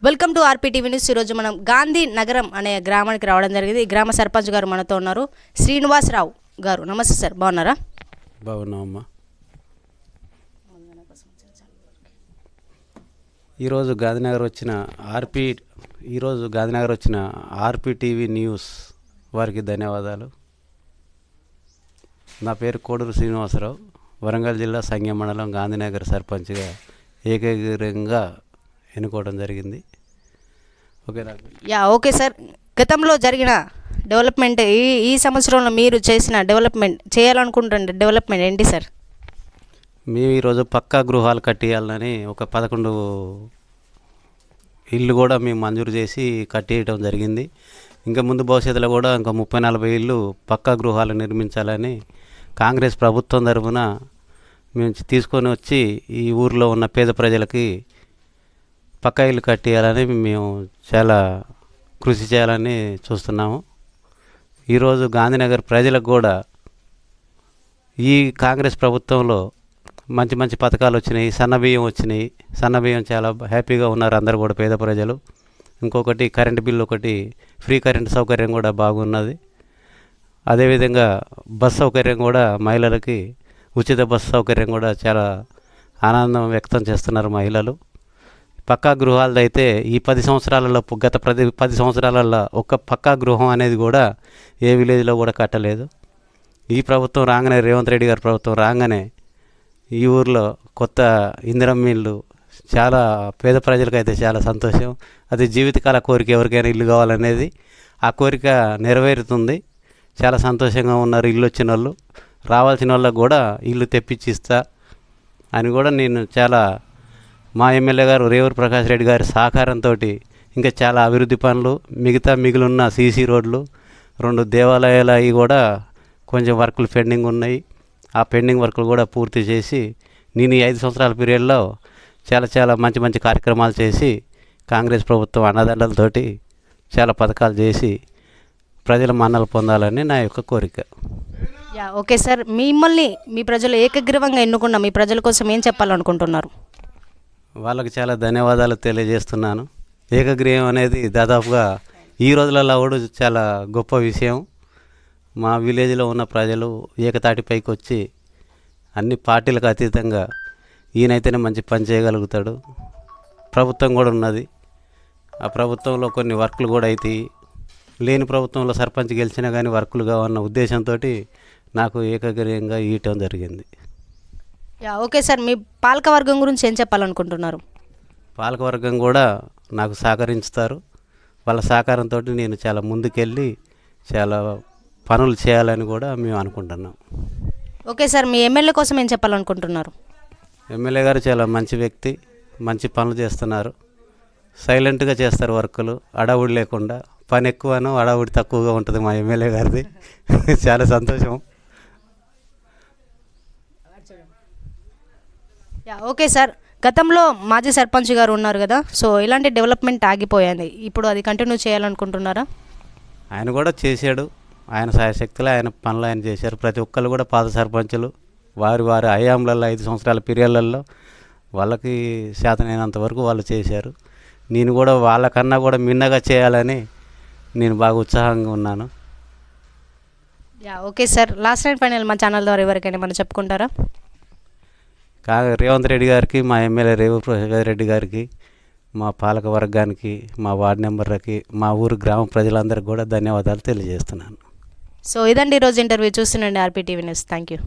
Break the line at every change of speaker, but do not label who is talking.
Welcome to ఆర్పీటీవీ news. ఈరోజు మనం గాంధీ నగరం అనే గ్రామానికి రావడం జరిగింది. ఈ గ్రామ సర్పంచ్ గారు మనతో ఉన్నారు, శ్రీనివాసరావు గారు. నమస్తే సార్, బాగున్నారా?
బాగున్నామమ్మా. ఈరోజు గాంధీనగర్ వచ్చిన ఆర్పీటీవీ న్యూస్ వారికి ధన్యవాదాలు. నా పేరు కోడూరు శ్రీనివాసరావు, వరంగల్ జిల్లా సంగెం మండలం గాంధీనగర్ సర్పంచ్గా ఏకగ్రీవంగా ఎన్నుకోవడం జరిగింది.
ఓకే సార్, గతంలో జరిగిన డెవలప్మెంట్, ఈ సంవత్సరంలో మీరు చేసిన చేయాలనుకుంటున్న డెవలప్మెంట్ ఏంటి సార్?
మేము ఈరోజు పక్కా గృహాలు కట్టియాలని ఒక 11 ఇల్లు కూడా మేము మంజూరు చేసి కట్టేయడం జరిగింది. ఇంకా ముందు భవిష్యత్తులో కూడా ఇంకా 30-40 ఇల్లు పక్కా గృహాలు నిర్మించాలని కాంగ్రెస్ ప్రభుత్వం తరఫున మేము తీసుకొని వచ్చి ఈ ఊరిలో ఉన్న పేద ప్రజలకి పక్కా ఇల్లు కట్టేయాలని మేము చాలా కృషి చేయాలని చూస్తున్నాము. ఈరోజు గాంధీనగర్ ప్రజలకు కూడా ఈ కాంగ్రెస్ ప్రభుత్వంలో మంచి మంచి పథకాలు వచ్చినాయి. సన్నబియ్యం చాలా హ్యాపీగా ఉన్నారు అందరు కూడా పేద ప్రజలు. ఇంకొకటి కరెంటు బిల్లు, ఒకటి ఫ్రీ కరెంటు సౌకర్యం కూడా బాగున్నది. అదేవిధంగా బస్ సౌకర్యం కూడా మహిళలకి ఉచిత బస్సు సౌకర్యం కూడా చాలా ఆనందం వ్యక్తం చేస్తున్నారు మహిళలు. పక్కా గృహాలది అయితే ఈ 10 సంవత్సరాలలో గత 10 సంవత్సరాలలో ఒక్క పక్కా గృహం అనేది కూడా ఏ విలేజ్లో కూడా కట్టలేదు. ఈ ప్రభుత్వం రాగానే, రేవంత్ రెడ్డి గారి ప్రభుత్వం రాగానే ఈ ఊర్లో కొత్త ఇందిరమ్మ ఇల్లు చాలా పేద ప్రజలకైతే చాలా సంతోషం. అది జీవితకాల కోరిక, ఎవరికైనా ఇల్లు కావాలనేది ఆ కోరిక నెరవేరుతుంది. చాలా సంతోషంగా ఉన్నారు ఇల్లు వచ్చిన వాళ్ళు. రావాల్సిన వాళ్ళకు కూడా ఇల్లు తెప్పించి ఇస్తా అని కూడా నేను చాలా మా ఎమ్మెల్యే గారు రేవూరు ప్రకాష్ రెడ్డి గారి సహకారంతో ఇంకా చాలా అభివృద్ధి పనులు, మిగిలిన సీసీ రోడ్లు, 2 దేవాలయాలు అవి కూడా కొంచెం వర్కులు పెండింగ్ ఉన్నాయి. ఆ పెండింగ్ వర్కులు కూడా పూర్తి చేసి నేను ఈ 5 సంవత్సరాల పీరియడ్లో చాలా మంచి మంచి కార్యక్రమాలు చేసి కాంగ్రెస్ ప్రభుత్వం అన్నదండలతోటి చాలా పథకాలు చేసి ప్రజల మన్నలు పొందాలని నా యొక్క కోరిక.
ఓకే సార్, మిమ్మల్ని మీ ప్రజలు ఏకగ్రీవంగా ఎన్నుకున్న మీ ప్రజల కోసం ఏం చెప్పాలనుకుంటున్నారు?
వాళ్ళకి చాలా ధన్యవాదాలు తెలియజేస్తున్నాను. ఏకగ్రీవం అనేది దాదాపుగా ఈ రోజులలో కూడా చాలా గొప్ప విషయం. మా విలేజ్లో ఉన్న ప్రజలు ఏకతాటిపైకి వచ్చి అన్ని పార్టీలకు అతీతంగా ఈయనైతేనే మంచి పని చేయగలుగుతాడు. ప్రభుత్వం కూడా ఉన్నది, ఆ ప్రభుత్వంలో కొన్ని వర్కులు కూడా అవుతాయి. లేని ప్రభుత్వంలో సర్పంచ్ గెలిచినా కానీ వర్కులు కావన్న ఉద్దేశంతో నాకు ఏకగ్రీవంగా ఇవ్వటం జరిగింది.
ఓకే సార్, మీ పాలకవర్గం గురించి ఏం చెప్పాలనుకుంటున్నారు?
పాలకవర్గం కూడా నాకు సహకరించుతారు. వాళ్ళ సహకారంతో నేను చాలా ముందుకెళ్ళి చాలా పనులు చేయాలని కూడా మేము అనుకుంటున్నాం.
ఓకే సార్, మీ ఎమ్మెల్యే కోసం ఏం చెప్పాలనుకుంటున్నారు?
ఎమ్మెల్యే గారు చాలా మంచి వ్యక్తి, మంచి పనులు చేస్తున్నారు. సైలెంట్గా చేస్తారు వర్కులు, అడావుడి లేకుండా. పని ఎక్కువను అడావుడి తక్కువగా ఉంటుంది మా ఎమ్మెల్యే గారిది. చాలా సంతోషం.
ఓకే సార్, గతంలో మాజీ సర్పంచ్ గారు ఉన్నారు కదా, సో ఇలాంటి డెవలప్మెంట్ ఆగిపోయింది, ఇప్పుడు అది కంటిన్యూ చేయాలనుకుంటున్నారా?
ఆయన కూడా చేశాడు, ఆయన సాయశక్తులు ఆయన పనులు ఆయన చేశారు. ప్రతి ఒక్కరు కూడా పాత సర్పంచులు వారి హయాంలలో 5 సంవత్సరాల పీరియడ్లలో వాళ్ళకి శాతమైనంత వరకు వాళ్ళు చేశారు. నేను కూడా వాళ్ళకన్నా కూడా మిన్నగా చేయాలని నేను బాగా ఉత్సాహంగా ఉన్నాను.
Okay sir, last and final మా ఛానల్ ద్వారా ఎవరికైనా మనం చెప్పుకుంటారా?
రేవంత్ రెడ్డి గారికి, మా ఎమ్మెల్యే రేవూరు ప్రకాష్ రెడ్డి గారికి, మా పాలక వర్గానికి, మా వార్డు మెంబర్లకి, మా ఊరు గ్రామ ప్రజలందరికీ కూడా ధన్యవాదాలు తెలియజేస్తున్నాను.
సో ఇదండి ఈరోజు ఇంటర్వ్యూ. చూస్తుండండి ఆర్పీటీవీ న్యూస్. Thank you.